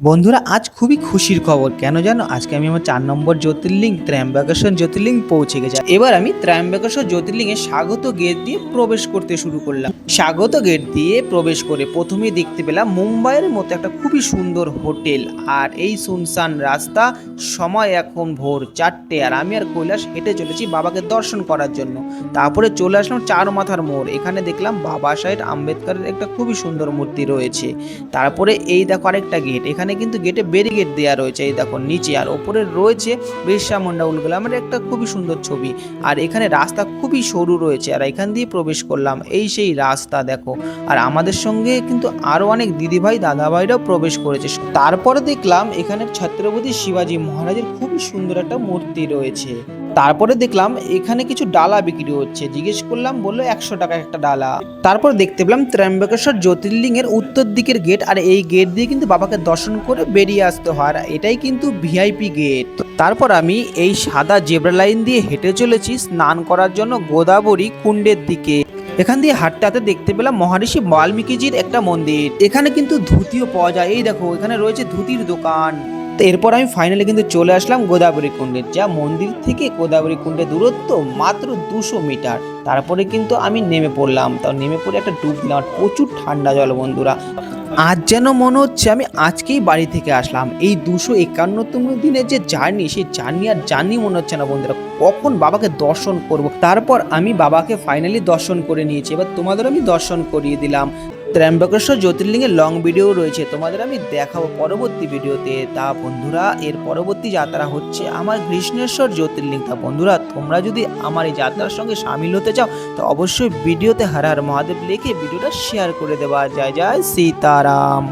বন্ধুরা আজ খুবই খুশির খবর কেন জানো, আজকে আমি আমার 4 নম্বর জ্যোতির্লিঙ্গ ত্র্যম্বকেশ্বর জ্যোতির্লিঙ্গ পৌঁছে গেছি। এবার আমি ত্র্যম্বকেশ্বর জ্যোতির্লিঙ্গে স্বাগত গেট দিয়ে প্রবেশ করতে শুরু করলাম। স্বাগত গেট দিয়ে প্রবেশ করে প্রথমেই দেখতে পেলাম মুম্বাইয়ের মতো একটা খুবই সুন্দর হোটেল, আর এই শুনশান রাস্তা। সময় এখন ভোর 4টে, আর আমি আর কৈলাস হেঁটে চলেছি বাবাকে দর্শন করার জন্য। তারপরে চলে আসলাম চার মাথার মোড়। এখানে দেখলাম বাবা সাহেব আম্বেদকরের একটা খুবই সুন্দর মূর্তি রয়েছে। তারপরে এই দেখো আরেকটা গেট, এখানে কিন্তু গেটে ব্যারিকেড দেওয়া রয়েছে, এই দেখো নিচে, আর ওপরে রয়েছে বিরসা মুন্ডা উলগুলামের একটা খুবই সুন্দর ছবি। আর এখানে রাস্তা খুবই সরু রয়েছে, আর এখান দিয়ে প্রবেশ করলাম, এই সেই রাস্তা দেখো। আর আমাদের সঙ্গে কিন্তু আরো অনেক দিদিভাই দাদাভাইরাও প্রবেশ করেছে। তারপরে দেখলাম এখানে ছত্রপতি শিবাজী মহারাজের খুবই সুন্দর একটা মূর্তি রয়েছে। তারপরে দেখলাম এখানে কিছু ডালা বিক্রি হচ্ছে, জিজ্ঞেস করলাম, বললো 100 টাকা একটা ডালা। তারপর দেখতে পেলাম ত্র্যম্বকেশ্বর জ্যোতির্লিঙ্গের উত্তর দিকের গেট, আর এই গেট দিয়ে কিন্তু বাবাকে দর্শন করে বেরিয়ে আসতে হয়, আর এটাই কিন্তু ভিআইপি গেট। তারপর আমি এই সাদা জেব্রা লাইন দিয়ে হেঁটে চলেছি স্নান করার জন্য গোদাবরী কুণ্ডের দিকে। এখান দিয়ে হাঁটতে হাঁটতে দেখতে পেলাম মহর্ষি বাল্মীকিজির একটা মন্দির। এখানে কিন্তু ধুতিও পাওয়া যায়, এই দেখো এখানে রয়েছে ধুতির দোকান। তো এরপর আমি ফাইনালি কিন্তু চলে আসলাম গোদাবরী কুণ্ডে, যা মন্দির থেকে গোদাবরী কুণ্ডের দূরত্ব মাত্র 200 মিটার। তারপরে কিন্তু আমি নেমে পড়লাম, তাও নেমে পড়ে একটা ডুব দিলাম। প্রচুর ঠান্ডা জল বন্ধুরা, আজ যেন মনে হচ্ছে আমি আজকেই বাড়ি থেকে আসলাম। এই 251তম দিনের যে জার্নি, সেই জার্নি মনে হচ্ছে না বন্ধুরা, কখন বাবাকে দর্শন করব। তারপর আমি বাবাকে ফাইনালি দর্শন করে নিয়েছি, এবার তোমাদের আমি দর্শন করিয়ে দিলাম। ত্র্যম্বকেশ্বর জ্যোতির্লিঙ্গের লং ভিডিও রয়েছে, তোমাদের আমি দেখাবো পরবর্তী ভিডিওতে। তা বন্ধুরা, এর পরবর্তী যাত্রা হচ্ছে আমার কৃষ্ণেশ্বর জ্যোতির্লিঙ্গ। তা বন্ধুরা, তোমরা যদি আমার এই যাত্রার সঙ্গে সামিল হতে চাও তো অবশ্যই ভিডিওতে হর হর মহাদেব লিখে ভিডিওটা শেয়ার করে দেওয়া যায়। জয় সীতারাম।